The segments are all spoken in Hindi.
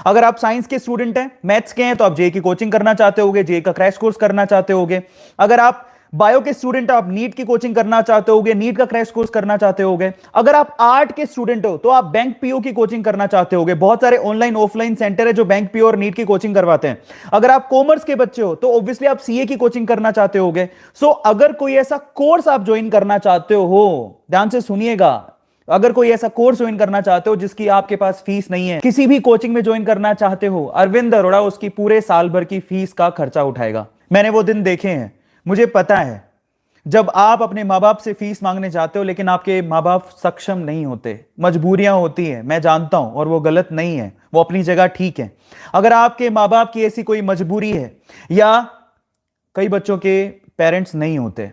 अगर आप साइंस के स्टूडेंट हैं, मैथ्स के हैं, तो आप जेई की कोचिंग करना चाहते होगे, जेई का क्रैश कोर्स करना चाहते होगे। अगर आप बायो के स्टूडेंट आप नीट की कोचिंग करना चाहते होगे, नीट का क्रैश कोर्स करना चाहते होगे। अगर आप आर्ट के स्टूडेंट हो तो आप बैंक पीओ की कोचिंग करना चाहते होगे। बहुत सारे ऑनलाइन ऑफलाइन सेंटर है जो बैंक पीओ और नीट की कोचिंग करवाते हैं। अगर आप कॉमर्स के बच्चे हो तो ऑब्वियसली आप सीए की कोचिंग करना चाहते होगे। सो अगर कोई ऐसा कोर्स आप ज्वाइन करना चाहते हो, ध्यान से सुनिएगा, अगर कोई ऐसा कोर्स ज्वाइन करना चाहते हो जिसकी आपके पास फीस नहीं है, किसी भी कोचिंग में ज्वाइन करना चाहते हो, अरविंद अरोड़ा उसकी पूरे साल भर की फीस का खर्चा उठाएगा। मैंने वो दिन देखे हैं, मुझे पता है जब आप अपने माँ बाप से फीस मांगने जाते हो लेकिन आपके माँ बाप सक्षम नहीं होते, मजबूरियां होती हैं, मैं जानता हूं, और वो गलत नहीं है, वो अपनी जगह ठीक है। अगर आपके माँ बाप की ऐसी कोई मजबूरी है, या कई बच्चों के पेरेंट्स नहीं होते,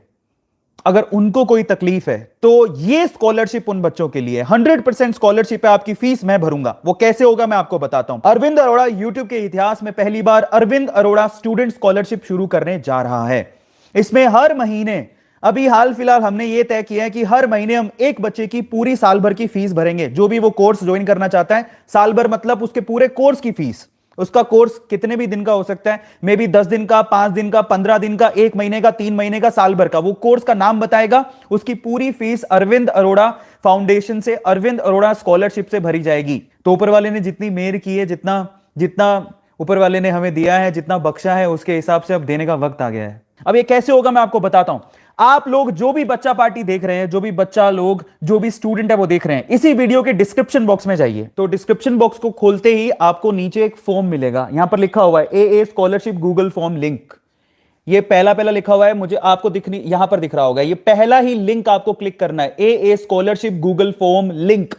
अगर उनको कोई तकलीफ है, तो ये स्कॉलरशिप उन बच्चों के लिए 100% स्कॉलरशिप है। आपकी फीस मैं भरूंगा। वो कैसे होगा मैं आपको बताता हूं। अरविंद अरोड़ा यूट्यूब के इतिहास में पहली बार अरविंद अरोड़ा स्टूडेंट स्कॉलरशिप शुरू करने जा रहा है। इसमें हर महीने, अभी हाल फिलहाल हमने यह तय किया है कि हर महीने हम एक बच्चे की पूरी साल भर की फीस भरेंगे। जो भी वो कोर्स ज्वाइन करना चाहता है, साल भर मतलब उसके पूरे कोर्स की फीस। उसका कोर्स कितने भी दिन का हो सकता है, मे बी 10 दिन का, 5 दिन का, 15 दिन का, 1 महीने का, 3 महीने का, साल भर का। वो कोर्स का नाम बताएगा, उसकी पूरी फीस अरविंद अरोड़ा फाउंडेशन से, अरविंद अरोड़ा स्कॉलरशिप से भरी जाएगी। तो ऊपर वाले ने जितनी मेहर की है, जितना जितना ऊपर वाले ने हमें दिया है, जितना बख्शा है, उसके हिसाब से अब देने का वक्त आ गया है। अब ये कैसे होगा मैं आपको बताता हूं। आप लोग जो भी बच्चा पार्टी देख रहे हैं, जो भी बच्चा लोग, जो भी स्टूडेंट है वो देख रहे हैं, इसी वीडियो के डिस्क्रिप्शन बॉक्स में जाइए। तो डिस्क्रिप्शन बॉक्स को खोलते ही आपको नीचे एक फॉर्म मिलेगा, यहां पर लिखा हुआ है a scholarship Google form link. ये पहला पहला लिखा हुआ है, मुझे आपको दिखनी यहां पर दिख रहा होगा, ये पहला ही लिंक आपको क्लिक करना है, a scholarship Google form link,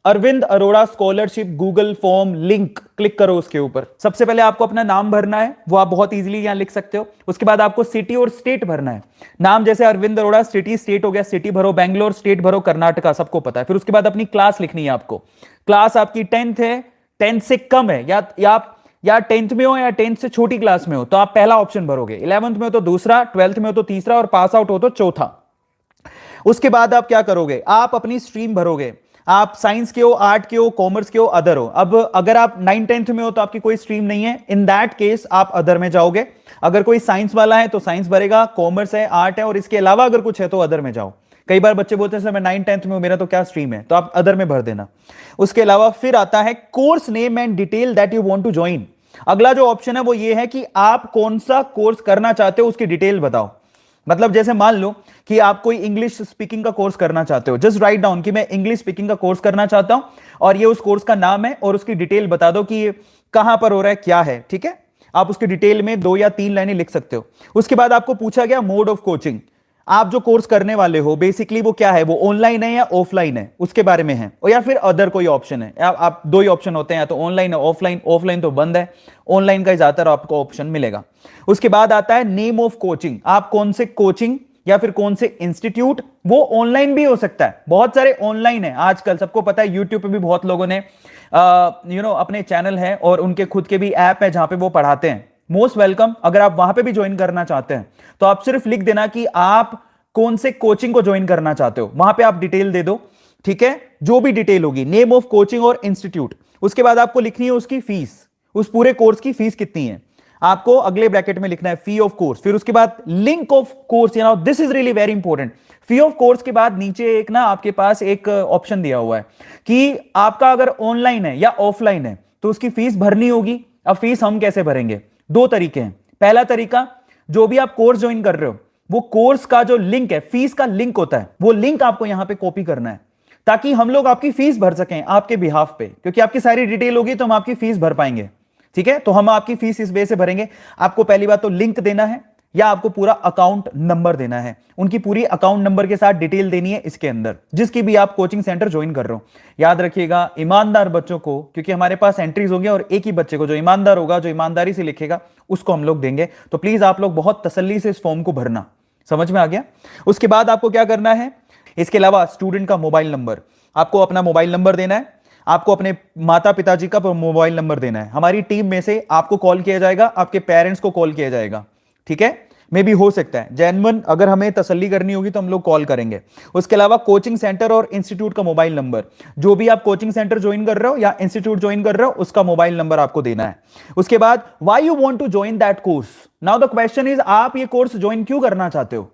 Arvind Arora scholarship Google form link. Click करो उसके ऊपर। सबसे पहले आपको अपना नाम भरना है, वो आप बहुत इजीली यहां लिख सकते हो। उसके बाद आपको सिटी और स्टेट भरना है। नाम जैसे अरविंद अरोड़ा, सिटी स्टेट हो गया, सिटी भरो बैंगलोर, स्टेट भरो कर्नाटका, सबको पता है। फिर उसके बाद अपनी क्लास लिखनी है आपको। क्लास आपकी 10th है, 10th से कम है, या 10th में हो या 10th से छोटी क्लास में हो तो आप पहला ऑप्शन भरोगे, 11th में हो तो दूसरा, 12th में हो तो तीसरा, और पास आउट हो तो चौथा। उसके बाद आप क्या करोगे, आप अपनी स्ट्रीम भरोगे। आप साइंस के हो, आर्ट के हो, कॉमर्स के हो, अदर हो। अब अगर आप 9th 10th में हो तो आपकी कोई स्ट्रीम नहीं है, इन दैट केस आप अदर में जाओगे। अगर कोई साइंस वाला है तो साइंस भरेगा, कॉमर्स है, आर्ट है, और इसके अलावा अगर कुछ है तो अदर में जाओ। कई बार बच्चे बोलते हैं सर मैं 9th 10th में हूं, मेरा तो क्या स्ट्रीम है, तो आप अदर में भर देना। उसके अलावा फिर आता है course name and detail that you want to join. अगला जो ऑप्शन है वो ये है कि आप कौन सा कोर्स करना चाहते हो, उसकी डिटेल बताओ। मतलब जैसे मान लो कि आप कोई इंग्लिश स्पीकिंग का कोर्स करना चाहते हो, जस्ट राइट डाउन कि मैं इंग्लिश स्पीकिंग का कोर्स करना चाहता हूं, और ये उस कोर्स का नाम है, और उसकी डिटेल बता दो कि ये कहां पर हो रहा है, क्या है। ठीक है, आप उसकी डिटेल में 2 या 3 लाइनें लिख सकते हो। उसके बाद आपको पूछा गया मोड ऑफ कोचिंग। आप जो कोर्स करने वाले हो बेसिकली वो क्या है, वो ऑनलाइन है या ऑफलाइन है, उसके बारे में है, और या फिर अदर कोई ऑप्शन है। आप 2 ही ऑप्शन होते हैं, या तो ऑनलाइन है ऑफलाइन। ऑफलाइन तो बंद है, ऑनलाइन का ज्यादातर आपको ऑप्शन मिलेगा। उसके बाद आता है नेम ऑफ कोचिंग। आप कौन से कोचिंग या फिर कौन से इंस्टीट्यूट, वो ऑनलाइन भी हो सकता है, बहुत सारे ऑनलाइन है आजकल, सबको पता है। यूट्यूब पे भी बहुत लोगों ने अपने चैनल है और उनके खुद के भी ऐप है जहां पे वो पढ़ाते हैं। Most welcome. अगर आप वहां पे भी ज्वाइन करना चाहते हैं तो आप सिर्फ लिख देना कि आप कौन से कोचिंग को ज्वाइन करना चाहते हो, वहां पे आप डिटेल दे दो। ठीक है, जो भी डिटेल होगी, नेम ऑफ कोचिंग और इंस्टीट्यूट। उसके बाद आपको लिखनी है उसकी फीस, उस पूरे कोर्स की फीस कितनी है, आपको अगले ब्रैकेट में लिखना है फी ऑफ कोर्स। फिर उसके बाद link of course, you know this is really very important. Fee of course के बाद नीचे एक ना आपके पास एक ऑप्शन दिया हुआ है कि आपका अगर ऑनलाइन है या ऑफलाइन है तो उसकी फीस भरनी होगी। अब फीस हम कैसे भरेंगे, 2 तरीके हैं। पहला तरीका, जो भी आप कोर्स ज्वाइन कर रहे हो वो कोर्स का जो लिंक है, फीस का लिंक होता है, वो लिंक आपको यहां पे कॉपी करना है ताकि हम लोग आपकी फीस भर सकें आपके बिहाफ पे, क्योंकि आपकी सारी डिटेल होगी तो हम आपकी फीस भर पाएंगे। ठीक है, तो हम आपकी फीस इस वे से भरेंगे। आपको पहली बात तो लिंक देना है, या आपको पूरा अकाउंट नंबर देना है। उनकी पूरी अकाउंट नंबर के साथ डिटेल देनी है इसके अंदर, जिसकी भी आप कोचिंग सेंटर ज्वाइन कर रहे हो। याद रखिएगा, ईमानदार बच्चों को, क्योंकि हमारे पास एंट्रीज होंगे और एक ही बच्चे को जो ईमानदार होगा, जो ईमानदारी से लिखेगा, उसको हम लोग देंगे। तो प्लीज आप लोग बहुत तसल्ली से इस फॉर्म को भरना। समझ में आ गया? उसके बाद आपको क्या करना है, इसके अलावा स्टूडेंट का मोबाइल नंबर, आपको अपना मोबाइल नंबर देना है, आपको अपने माता पिताजी का मोबाइल नंबर देना है। हमारी टीम में से आपको कॉल किया जाएगा, आपके पेरेंट्स को कॉल किया जाएगा। ठीक है, मे भी हो सकता है जेन्युइन, अगर हमें तसल्ली करनी होगी तो हम लोग कॉल करेंगे। उसके अलावा कोचिंग सेंटर और इंस्टीट्यूट का मोबाइल नंबर, जो भी आप कोचिंग सेंटर ज्वाइन कर रहे हो या इंस्टीट्यूट ज्वाइन कर रहे हो उसका मोबाइल नंबर आपको देना है। उसके बाद why you want to join that course. Now the question is, आप ये कोर्स ज्वाइन क्यों करना चाहते हो?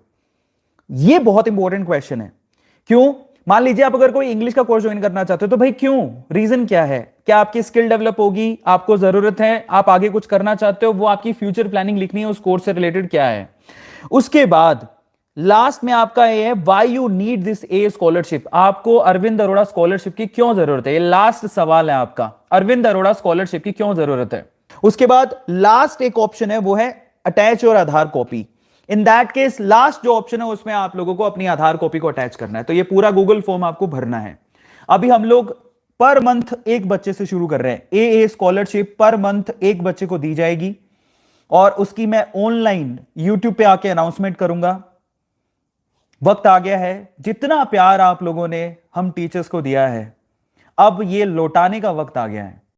ये बहुत इंपॉर्टेंट क्वेश्चन है। क्यों? मान लीजिए आप अगर कोई इंग्लिश का कोर्स ज्वाइन करना चाहते हो तो भाई क्यों, रीजन क्या है? क्या आपकी स्किल डेवलप होगी, आपको जरूरत है, आप आगे कुछ करना चाहते हो, वो आपकी फ्यूचर प्लानिंग लिखनी है, उस कोर्स से रिलेटेड क्या है। उसके बाद लास्ट में आपका ये है, why you need this A scholarship. आपको अरविंद अरोड़ा स्कॉलरशिप की क्यों जरूरत है? ये लास्ट सवाल है आपका, अरविंद अरोड़ा स्कॉलरशिप की क्यों जरूरत है। उसके बाद लास्ट एक ऑप्शन है वो है अटैच और Aadhaar copy. In that case last जो ऑप्शन है उसमें आप लोगों को अपनी आधार कॉपी को अटैच करना है। तो ये पूरा गूगल फॉर्म आपको भरना है। अभी हम लोग पर मंथ एक बच्चे से शुरू कर रहे हैं। ए स्कॉलरशिप पर मंथ एक बच्चे को दी जाएगी और उसकी मैं ऑनलाइन यूट्यूब पे आके अनाउंसमेंट करूंगा। वक्त आ गया है, जितना प्यार आप लोगों ने हम टीचर्स को दिया है अब ये लौटाने का वक्त आ गया है।